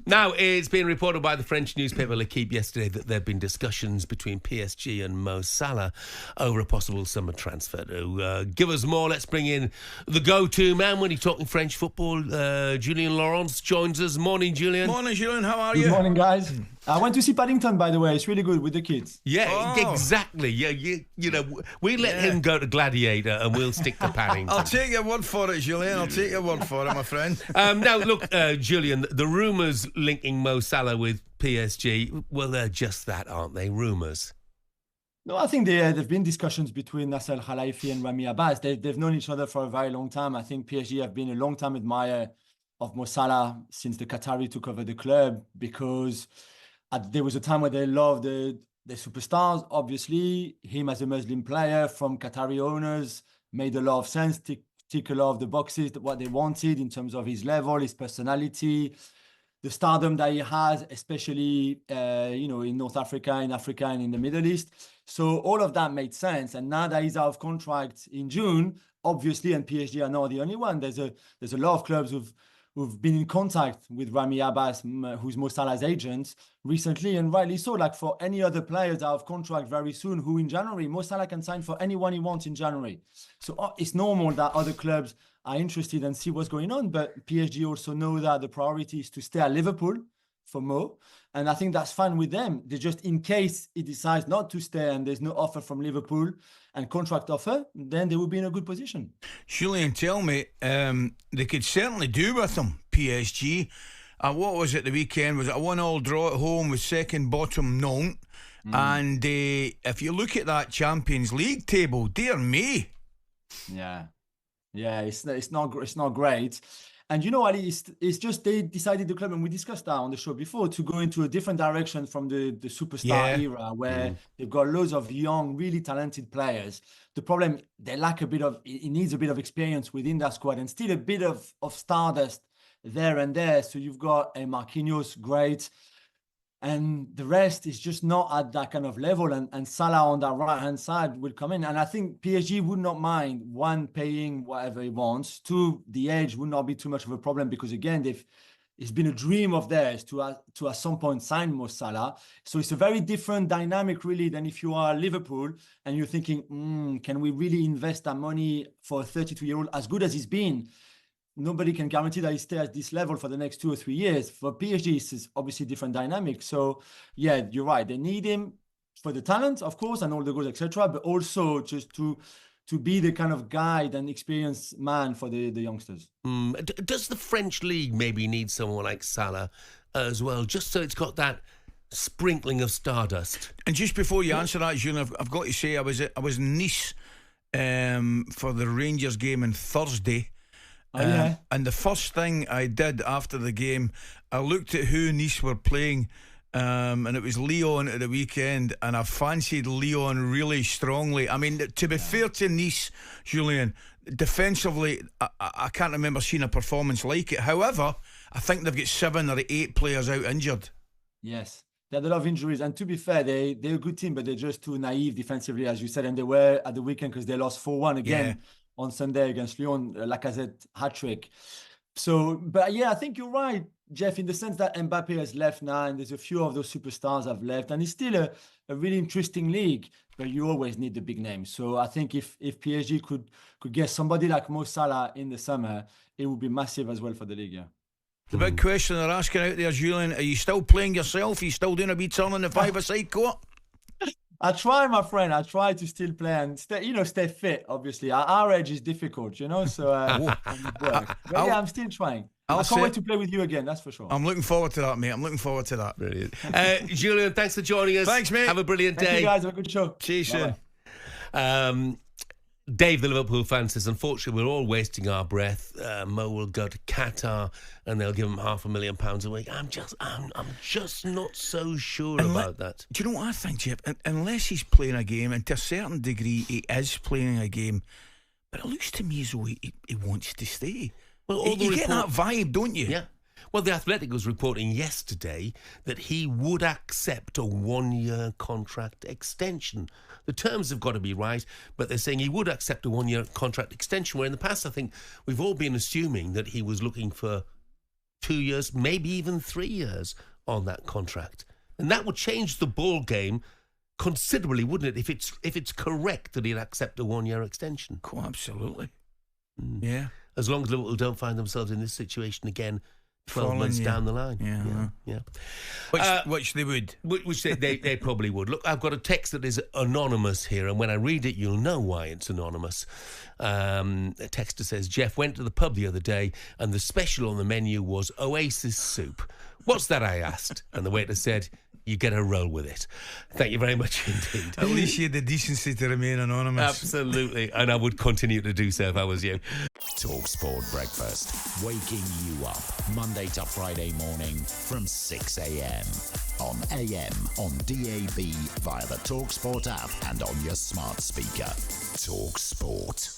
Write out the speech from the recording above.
Now, it's been reported by the French newspaper L'Equipe yesterday that there have been discussions between PSG and Mo Salah over a possible summer transfer. To give us more, let's bring in the go-to man when you're talking French football. Julien Laurens joins us. Morning, Julien. Morning, Julien. How are you? Good morning, guys. I went to see Paddington, by the way. It's really good with the kids. Yeah, exactly. Yeah, you know, we let him go to Gladiator and we'll stick to Paddington. I'll take your word for it, Julien. I'll take your word for it, my friend. Now, look, Julien, the rumours linking Mo Salah with PSG, well, they're just that, aren't they? Rumours. No, I think there've been discussions between Nasser Al-Khelaifi and Rami Abbas. They've known each other for a very long time. I think PSG have been a long-time admirer of Mo Salah since the Qatari took over the club, because there was a time where they loved the superstars. Obviously, him as a Muslim player from Qatari owners made a lot of sense, tick a lot of the boxes, what they wanted in terms of his level, his personality, the stardom that he has, especially in North Africa, in Africa, and in the Middle East. So all of that made sense. And now that he's out of contract in June, obviously, and PSG are not the only one. There's a lot of clubs who've been in contact with Rami Abbas, who's Mo Salah's agent, recently, and rightly so. Like for any other players out of contract very soon, who in January, Mo Salah can sign for anyone he wants in January. So it's normal that other clubs are interested and see what's going on. But PSG also know that the priority is to stay at Liverpool for Mo. And I think that's fine with them. They just, in case he decides not to stay and there's no offer from Liverpool and contract offer, then they will be in a good position. Julien, tell me, they could certainly do with him, PSG. What was it the weekend? Was it a 1-1 draw at home with second bottom Nantes? And if you look at that Champions League table, dear me. Yeah, it's not great. And you know what, it's just they decided, the club, and we discussed that on the show before, to go into a different direction from the superstar era, where they've got loads of young, really talented players. The problem, they lack it needs a bit of experience within that squad, and still a bit of stardust there and there. So you've got a Marquinhos, great, and the rest is just not at that kind of level. And Salah on that right-hand side will come in. And I think PSG would not mind, one, paying whatever he wants. Two, the age would not be too much of a problem, because, again, it's been a dream of theirs to at some point sign Mo Salah. So it's a very different dynamic, really, than if you are Liverpool and you're thinking, can we really invest that money for a 32-year-old, as good as he's been? Nobody can guarantee that he stays at this level for the next 2 or 3 years. For PSG, it's obviously a different dynamic. So, yeah, you're right. They need him for the talent, of course, and all the goals, etc., but also just to be the kind of guide and experienced man for the youngsters. Does the French league maybe need someone like Salah as well, just so it's got that sprinkling of stardust? And just before you answer that, Julien, I've got to say, I was in Nice for the Rangers game on Thursday. And the first thing I did after the game, I looked at who Nice were playing, and it was Lyon at the weekend, and I fancied Lyon really strongly. I mean, to be fair to Nice, Julien, defensively, I can't remember seeing a performance like it. However, I think they've got 7 or 8 players out injured. Yes. They had a lot of injuries, and to be fair, they're a good team, but they're just too naive defensively, as you said, and they were at the weekend because they lost 4-1 again on Sunday against Lyon, Lacazette hat-trick. So, but yeah, I think you're right, Jeff, in the sense that Mbappe has left now, and there's a few of those superstars have left, and it's still a really interesting league, but you always need the big names. So I think if PSG could get somebody like Mo Salah in the summer, it would be massive as well for the league, yeah. The big question they're asking out there, Julien, are you still playing yourself? Are you still doing a wee turn on the five-a-side court? I try, my friend. I try to still play and stay fit, obviously. Our age is difficult, so I'm still trying. I can't wait to play with you again, that's for sure. I'm looking forward to that, mate. I'm looking forward to that. Brilliant. Julien, thanks for joining us. Thanks, mate. Have a brilliant day. Thank you, guys. Have a good show. Cheers, soon. Dave, the Liverpool fan, says, unfortunately, we're all wasting our breath. Mo will go to Qatar and they'll give him £500,000 a week. I'm just not so sure about that. Do you know what I think, Jeff? Unless he's playing a game, and to a certain degree he is playing a game, but it looks to me as though he wants to stay. Well, you get that vibe, don't you? Yeah. Well, The Athletic was reporting yesterday that he would accept a 1-year contract extension. The terms have got to be right, but they're saying he would accept a 1-year contract extension, where in the past I think we've all been assuming that he was looking for 2 years, maybe even 3 years on that contract. And that would change the ball game considerably, wouldn't it, if it's correct that he'd accept a 1 year extension? Oh, absolutely. Yeah. As long as Liverpool don't find themselves in this situation again 12 months down the line. Yeah. Which they would. Which they probably would. Look, I've got a text that is anonymous here, and when I read it, you'll know why it's anonymous. A texter says, Jeff went to the pub the other day, and the special on the menu was Oasis soup. What's that, I asked? And the waiter said, you get a roll with it. Thank you very much indeed. At least you had the decency to remain anonymous. Absolutely. And I would continue to do so if I was you. talkSPORT Breakfast, waking you up Monday to Friday morning from 6 a.m. on AM, on DAB, via the talkSPORT app and on your smart speaker. talkSPORT.